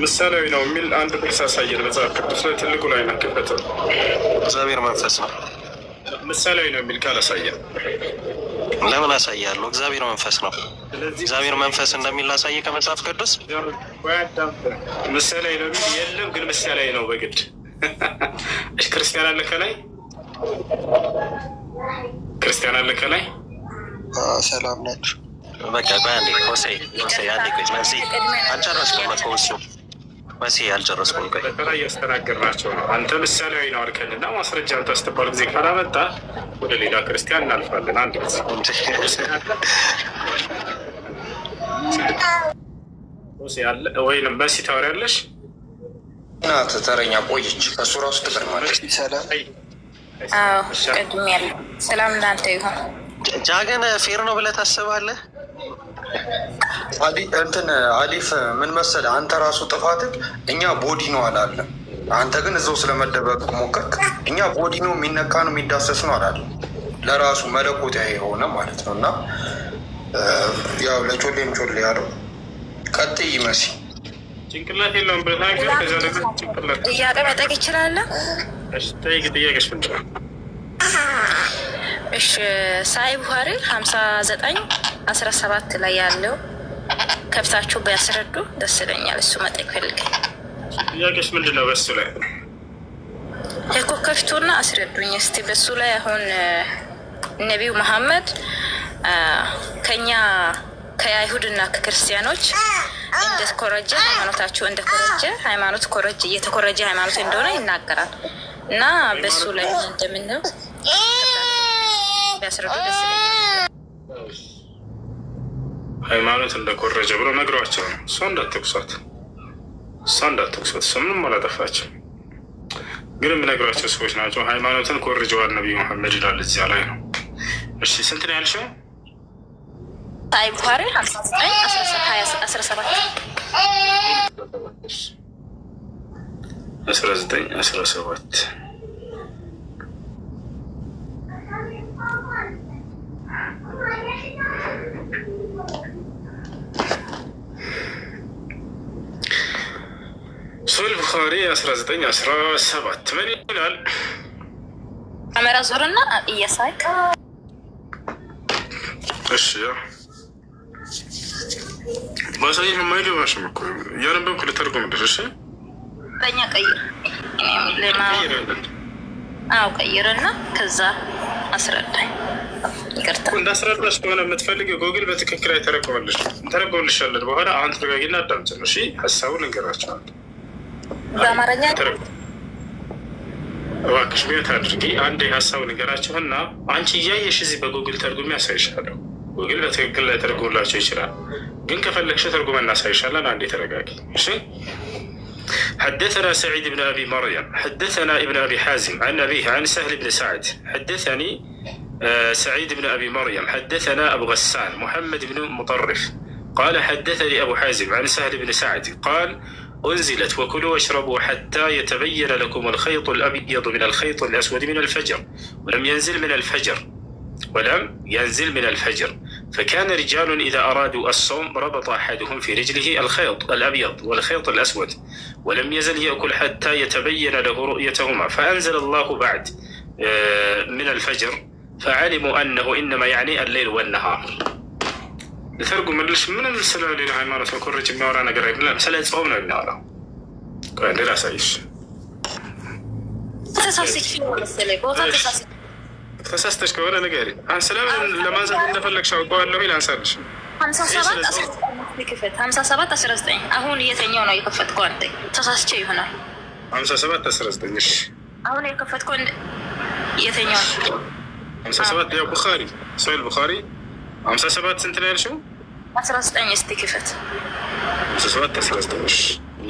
ምሳሌያዊ ነው የሚል አንድ ጥቅስ አሳየን መጽሐፍ ቅዱስ ላይ። ትልቁ ላይ ናክበት እግዚአብሔር መንፈስ ነው። ምሳሌያዊ ነው የሚል ቃል አሳየን። ለምን አሳያለሁ? እግዚአብሔር መንፈስ ነው። እግዚአብሔር መንፈስ እንደሚል አሳየ ከመጽሐፍ ቅዱስ። ምሳሌያዊ ነው የሚል የለም፣ ግን ምሳሌያዊ ነው በግድ። ክርስቲያን አለ ከላይ፣ ሰላም ናችሁ? በቃ ቆይ አንዴ ሆሴ አንዴ ቆይ መሲ አልጨረስኩም እኮ እሱ መሲ አልጨረስኩም። ቆይ በተራ እያስተናገርናቸው ነው። አንተ ምሳሌያዊ ነው አልከንና ማስረጃ አንተ ስትባል ጊዜ ካላመጣ ወደ ሌላ ክርስቲያን እናልፋለን። አንድ ጊዜ ሆሴ አለ ወይንም መሲ ታወሪያለሽ? እናት ተረኛ ቆየች። እሱ ራሱ ትቀድማለች። ሰላም ቅድም ያለ ሰላም እናንተ ይሁን። ጃገን ፌር ነው ብለህ ታስባለህ? አሊፍ ምን መሰለህ፣ አንተ ራሱ ጥፋትህ እኛ ቦዲ ነው አላለም። አንተ ግን እዛው ስለመደበቅ ሞከርክ። እኛ ቦዲ ነው፣ የሚነካ ነው፣ የሚዳሰስ ነው አላለም። ለራሱ መለኮታዊ የሆነ ማለት ነው። እና ያው ለጮሌም ጮሌ ያለው ቀጥይ መሲ ጭንቅላት የለውም ብለህ ግን ከዛ ደግሞ ጭንቅላት ጥያቄ መጠየቅ ይችላል። ጥያቄሽ ምንድን ነው? እሺ ሳይ ቡኻሪ 59:17 ላይ ያለው ከፍታችሁ ቢያስረዱ ደስ ይለኛል። እሱ መጠየቅ ፈልጌ። ጥያቄሽ ምንድን ነው? በሱ ላይ እኮ ከፍቱና አስረዱኝ እስቲ። በሱ ላይ አሁን ነቢዩ መሐመድ ከኛ ከአይሁድና ከክርስቲያኖች እንደኮረጀ ሃይማኖታቸው እንደኮረጀ ሃይማኖት ኮረጀ እየተኮረጀ ሃይማኖት እንደሆነ ይናገራል። እና በሱ ላይ እንደምነው ቢያስረዱ ደስ ይለኛል። ሃይማኖት እንደኮረጀ ብሎ ነግሯቸው ነው። እሷ እንዳትኩሷት፣ እሷ ምንም አላጠፋችም። ግን የምነግሯቸው ሰዎች ናቸው። ሃይማኖትን ኮርጀዋል ነቢዩ መሐመድ ይላል እዚያ ላይ ነው። እሺ ስንት ነው ያልሽው? ሳይ ቡኻሪ 59:17 19:17 ሱል ቡኻሪ 19:17 ምን ይላል? ካሜራ ዞርና እያሳይክ እሺ ማሳየት የማይገባሽም እኮ እያነበብኩ ልተርጎምልሽ። እሺ በእኛ ቀይር አዎ ቀይርና ከዛ አስረዳኝ። ይቅርታ እንዳስረዳሽ ከሆነ የምትፈልጊው ጎግል በትክክል ተረጎልሻለን። በኋላ አሁን ተረጋጊና አዳምጪ ነው። እሺ ሀሳቡን እንገራቸዋለን በአማርኛ እባክሽ ቤት አድርጊ። አንድ ሀሳቡን እንገራቸውና አንቺ እያየሽ እዚህ በጎግል ተርጉሜ ያሳይሻለሁ። ጎግል በትክክል ላይ ተርጎላቸው ይችላል፣ ግን ከፈለግሽ ተርጉመን እናሳይሻለን። አንዴ ተረጋጊ እሺ። حدثنا سعيد بن أبي مريم حدثنا ابن أبي حازم عن أبيه عن سهل بن سعد حدثني سعيد بن أبي مريم حدثنا أبو غسان محمد بن مطرف قال حدثني أبو حازم عن سهل بن سعد قال أنزلت وكلوا واشربوا حتى يتبين لكم الخيط الأبيض من الخيط الأسود من الفجر ولم ينزل من الفجر فكان رجال إذا أرادوا الصوم ربط أحدهم في رجله الخيط الأبيض والخيط الأسود ولم يزل يأكل حتى يتبين له رؤيتهما فأنزل الله بعد من الفجر فعلموا أنه إنما يعني الليل والنهار. لترجم من المسألة اللي العمارة وكرج المورانا قريب لا مسألة صومنا بالنهار قال لا سايش ተሳስተሽ ከሆነ ንገሪ። አንሰላም ለማንሳት እንደፈለግሽ አውቀዋለሁ ይል አንሳልሽ 57-19 አሁን የተኛው ነው የከፈትከው አንተ ተሳስቼ ይሆናል። 57-19 እሺ አሁን የከፈትከው የተኛው 57 ያው ቡኻሪ ሶሂህ ቡኻሪ 57 ስንት ነው ያልሽው? 19 እስቲ ክፈት 57-19 እሺ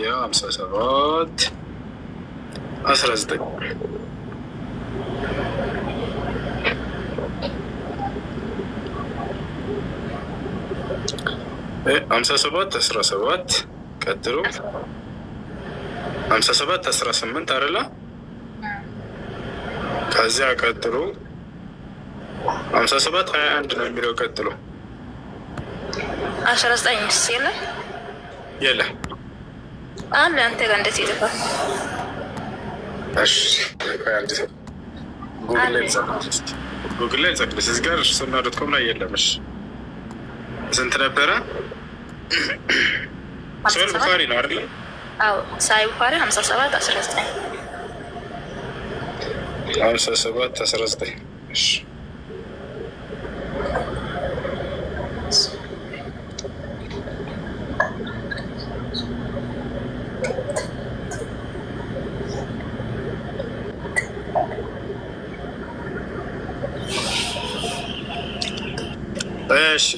ያ 57-19 57-17 ቀጥሎ 57-18 አይደለ? ከዚያ ቀጥሎ 57-21 ነው የሚለው ቀጥሎ 19 ሲል የለ አለ አንተ ጋር እንዴት ይደፋል? እሺ አንድ ሰው ጉግል ላይ ጻፍልሽ እዚህ ጋር ሱና.com ላይ የለም። እሺ ስንት ነበረ? ሶሂህ ቡኻሪ ነው አይደል? አዎ ሶሂህ ቡኻሪ 57-19 57-19 እሺ ماشي.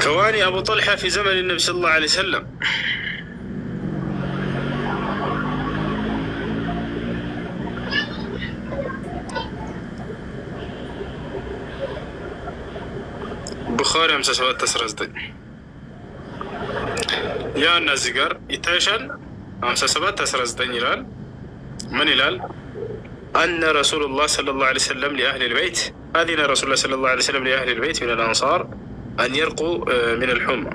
كواني أبو طلحة في زمن النبي صلى الله عليه وسلم بخاري 57-19 يا النازقار يتعشان 57-19 يلال من يلال أن رسول الله صلى الله عليه وسلم لأهل البيت أذن رسول الله صلى الله عليه وسلم لأهل البيت من الأنصار أن يرقوا من الحمى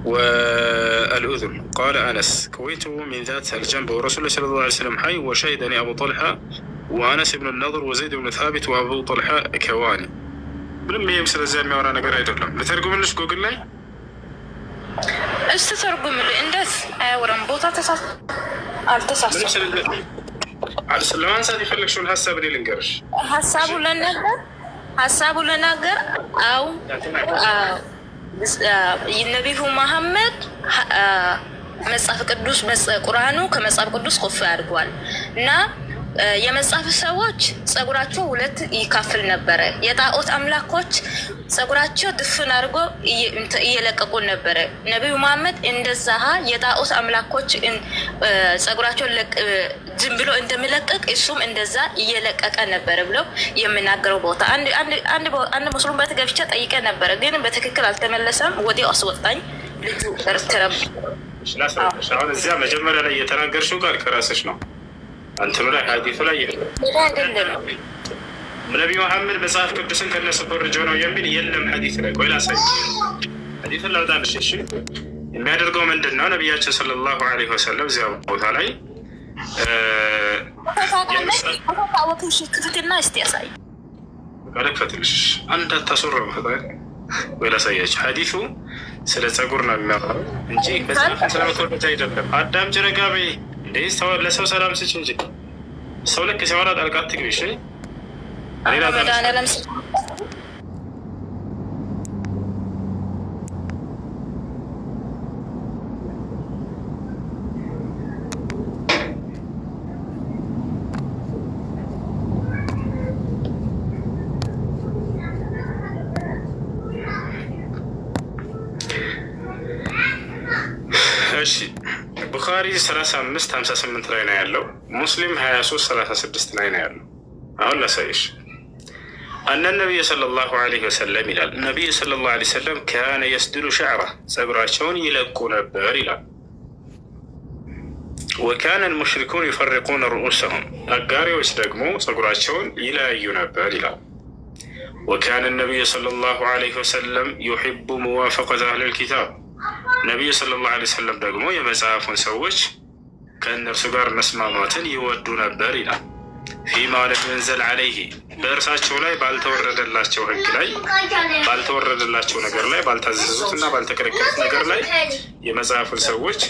والأذن. قال أنس كويت من ذات الجنب ورسول الله صلى الله عليه وسلم حي وشهدني أبو طلحة وأنس بن النضر وزيد بن ثابت وأبو طلحة كواني. ምንም የምስለ እዚያ የሚያወራ ነገር አይደለም። ልተርጉምልሽ ጎግል ላይ እስቲ ተርጉምልኝ። እንዴት አያወራም? ቦታ አልተሳሳትም። ለማንሳት የፈለግሽውን ሀሳብ እኔ ልንገርሽ። ሀሳቡ ለናገር አው ነቢዩ መሐመድ መጽሐፍ ቅዱስ ቁርአኑ ከመጽሐፍ ቅዱስ ኮፍ አድርጓል እና የመጽሐፍ ሰዎች ጸጉራቸው ሁለት ይካፍል ነበረ። የጣዖት አምላኮች ጸጉራቸው ድፍን አድርጎ እየለቀቁ ነበረ። ነቢዩ መሐመድ እንደዛ የጣዖት አምላኮች ጸጉራቸው ዝም ብሎ እንደሚለቀቅ እሱም እንደዛ እየለቀቀ ነበረ ብለው የሚናገረው ቦታ አንድ ሙስሊም ቤት ገብቼ ጠይቄ ነበረ፣ ግን በትክክል አልተመለሰም። ወዲያው አስወጣኝ። ልጁ ኤርትራ አሁን እዚያ መጀመሪያ ላይ የተናገርሽው ቃል ከራስሽ ነው። አንተም ላይ ሐዲሱ ላይ ነቢዩ መሐመድ መጽሐፍ ቅዱስን ከነሱ ኮርጆ ነው የሚል የለም ሐዲስ ላይ። ቆይ ላሳይ፣ ሐዲሱን ላውጣልሽ። እሺ የሚያደርገው ምንድን ነው? ነቢያችን ሰለላሁ ዐለይሂ ወሰለም እዚያ ቦታ ላይ ክፍትና እስቲ ያሳይ ከለክፈትልሽ አንድ አታስወራ ፈጣሪ ወይ ላሳያችሁ። ሐዲሱ ስለ ጸጉር ነው የሚያወራው እንጂ መጽሐፍን ስለመኮረጅ አይደለም። አዳም ጭረጋ በይ እንደ ለሰው ሰላም ስጭ እንጂ ሰው ልክ ሲያወራ ጣልቃ አትግቢ። እሺ ሌላ እሺ ቡኻሪ 35:58 ላይ ነው ያለው። ሙስሊም 23:36 ላይ ነው ያለው። አሁን ላሳይሽ። አነ ነቢይ ሰለላሁ ዐለይሂ ወሰለም ይላል ነቢይ ሰለላሁ ዐለይሂ ወሰለም ካነ የስድሉ ሸዕራ ጸጉራቸውን ይለቁ ነበር ይላል። ወካነ ልሙሽሪኩን ይፈርቁነ ርኡሰሁም አጋሪዎች ደግሞ ጸጉራቸውን ይለያዩ ነበር ይላል። ወካነ ነቢይ ሰለላሁ ዐለይሂ ወሰለም ዩሒቡ ሙዋፈቀተ አህለል ኪታብ ነቢዩ ሰለላሁ ዐለይሂ ወሰለም ደግሞ የመጽሐፉን ሰዎች ከእነርሱ ጋር መስማማትን ይወዱ ነበር ይላል። ፊማ ለም ዩንዘል ዐለይሂ በእርሳቸው ላይ ባልተወረደላቸው ሕግ ላይ ባልተወረደላቸው ነገር ላይ ባልታዘዙት እና ባልተከለከሉት ነገር ላይ የመጽሐፉን ሰዎች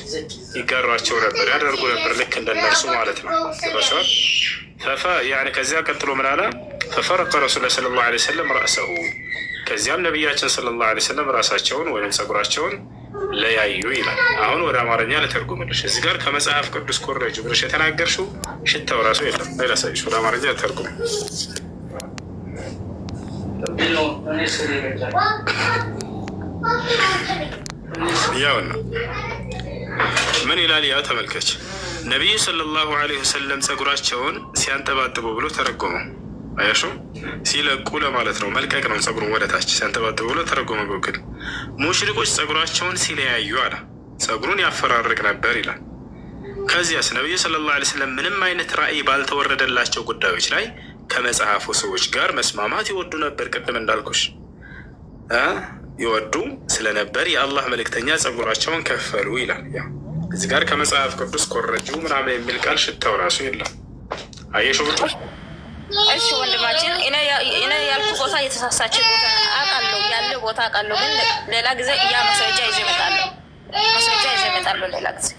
ይጋሯቸው ነበር፣ ያደርጉ ነበር፣ ልክ እንደነርሱ ማለት ነው። ከዚያ ቀጥሎ ምን አለ? ፈፈረቀ ረሱል ሰለላሁ ዐለይሂ ወሰለም ረእሰሁ ከዚያም ነቢያችን ሰለላሁ ዐለይሂ ወሰለም ራሳቸውን ወይም ጸጉራቸውን ለያዩ ይላል። አሁን ወደ አማርኛ ልተርጉምልሽ። እዚህ ጋር ከመጽሐፍ ቅዱስ ኮረጁ ብለሽ የተናገርሽው ሽታው ራሱ የለም። ላሳይሽ፣ ወደ አማርኛ ልተርጉም። ያው ነው ምን ይላል? ያው ተመልከች። ነቢዩ ሰለላሁ ዐለይሂ ወሰለም ጸጉራቸውን ሲያንጠባጥቡ ብሎ ተረጎመው። አያሹ ሲለቁ ለማለት ነው። መልቀቅ ነው ጸጉሩን ወደታች ሲያንጠባጥቡ ብሎ ተረጎመ ጎግል። ሙሽሪኮች ጸጉራቸውን ሲለያዩ አለ ጸጉሩን ያፈራርቅ ነበር ይላል። ከዚያስ ነቢዩ ሰለላሁ ዐለይሂ ወሰለም ምንም አይነት ራእይ ባልተወረደላቸው ጉዳዮች ላይ ከመጽሐፉ ሰዎች ጋር መስማማት ይወዱ ነበር። ቅድም እንዳልኩሽ ይወዱ ስለነበር የአላህ መልእክተኛ ጸጉራቸውን ከፈሉ ይላል። እዚህ ጋር ከመጽሐፍ ቅዱስ ኮረጁ ምናምን የሚል ቃል ሽታው ራሱ የለም። አየሽ ብቻ። እሺ ወንድማችን፣ እኔ ያልኩ ቦታ የተሳሳች ቦታ አውቃለሁ፣ ያለ ቦታ አውቃለሁ። ግን ሌላ ጊዜ ያ ማስረጃ ይዤ እመጣለሁ፣ ሌላ ጊዜ።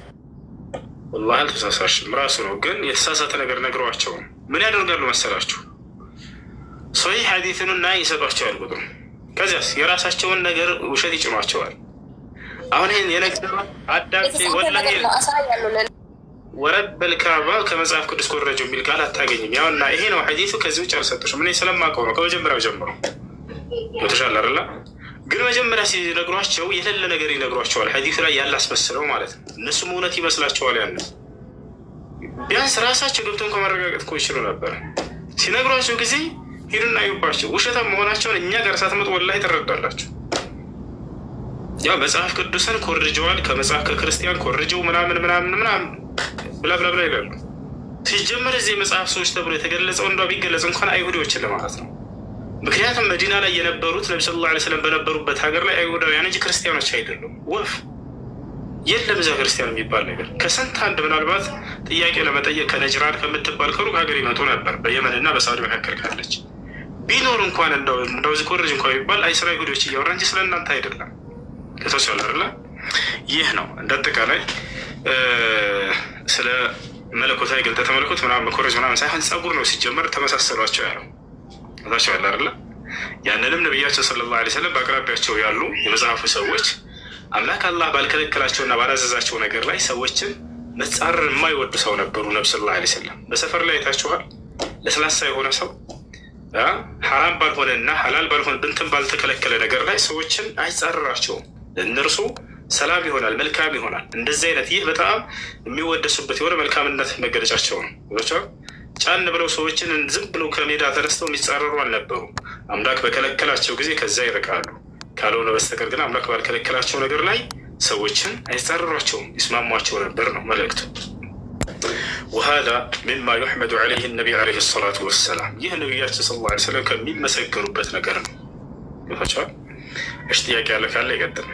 ወላሂ አልተሳሳሽም፣ ራሱ ነው። ግን የተሳሳተ ነገር ነግሯቸው ምን ያደርጋሉ መሰላችሁ? ሶሒህ ሐዲስንና ይሰጧቸዋል ቁጥሩ። ከዚያስ የራሳቸውን ነገር ውሸት ይጭኗቸዋል። አሁን ይህን የነገር አዳምጪ። ወላሂ ወረበል ካዕባ ከመጽሐፍ ቅዱስ ኮረጀ የሚል ቃል አታገኝም። ያውና ይሄ ነው ሐዲሱ። ከዚህ ውጭ አልሰጡሽም። እኔ ስለማውቀው ነው ከመጀመሪያው ጀምሮ የተሻለ አይደለ? ግን መጀመሪያ ሲነግሯቸው የሌለ ነገር ይነግሯቸዋል። ሐዲሱ ላይ ያለ አስመስለው ማለት ነው። እነሱም እውነት ይመስላቸዋል። ያን ቢያንስ ራሳቸው ገብተን ከማረጋገጥ እኮ ይችሉ ነበር። ሲነግሯቸው ጊዜ ሂዱና ይባቸው ውሸታም መሆናቸውን እኛ ጋር ሳትመጡ ወላሂ ትረዳላችሁ። ያው መጽሐፍ ቅዱስን ኮርጀዋል፣ ከመጽሐፍ ከክርስቲያን ኮርጀው ምናምን ብላ ይላሉ። ሲጀመር እዚህ የመጽሐፍ ሰዎች ተብሎ የተገለጸው እንዷ ቢገለጽ እንኳን አይሁዶችን ለማለት ነው። ምክንያቱም መዲና ላይ የነበሩት ነቢ ሰለላሁ ዐለይሂ ወሰለም በነበሩበት ሀገር ላይ አይሁዳውያን እንጂ ክርስቲያኖች አይደሉም። ወፍ የለም እዛ ክርስቲያን የሚባል ነገር። ከስንት አንድ ምናልባት ጥያቄ ለመጠየቅ ከነጅራን ከምትባል ከሩቅ ሀገር ይመጡ ነበር። በየመንና በሳዑዲ መካከል ካለች ቢኖር እንኳን እንደው ኮረጅ እንኳን የሚባል ስለ አይሁዶች እያወራ እንጂ ስለ እናንተ አይደለም። ከተወሰለ አይደለ? ይህ ነው እንደ አጠቃላይ ስለ መለኮታዊ ግልጠተ መለኮት ምናምን መኮረጅ ምናምን ሳይሆን ጸጉር ነው ሲጀመር ተመሳሰሏቸው ያለው ታቸው ያለ አይደለ? ያንንም ነቢያችን ሰለላሁ ዐለይሂ ወሰለም በአቅራቢያቸው ያሉ የመጽሐፉ ሰዎች አምላክ አላህ ባልከለከላቸውና ባላዘዛቸው ነገር ላይ ሰዎችን መጻረር የማይወዱ ሰው ነበሩ። ነብዩ ሰለላሁ ዐለይሂ ወሰለም በሰፈር ላይ አይታችኋል። ለስላሳ የሆነ ሰው ሐራም ባልሆነና ሐላል ባልሆነ ብንትን ባልተከለከለ ነገር ላይ ሰዎችን አይጻረራቸውም። እነርሱ ሰላም ይሆናል፣ መልካም ይሆናል። እንደዚህ አይነት ይህ በጣም የሚወደሱበት የሆነ መልካምነት መገለጫቸው ነው። ጫን ብለው ሰዎችን ዝም ብለው ከሜዳ ተነስተው የሚጻረሩ አልነበሩ። አምላክ በከለከላቸው ጊዜ ከዛ ይርቃሉ። ካልሆነ በስተቀር ግን አምላክ ባልከለከላቸው ነገር ላይ ሰዎችን አይጻረሯቸውም፣ ይስማሟቸው ነበር ነው መልእክቱ። ወሃዛ ሚማ ዩሕመዱ ዐለይህ ነቢይ ዐለይሂ ሰላቱ ወሰላም። ይህ ነቢያችን ሰለላሁ ዐለይሂ ወሰለም ከሚመሰገኑበት ነገር ነው። ይፋቸዋል። እሺ ጥያቄ ያለ ካለ ይቀጥል።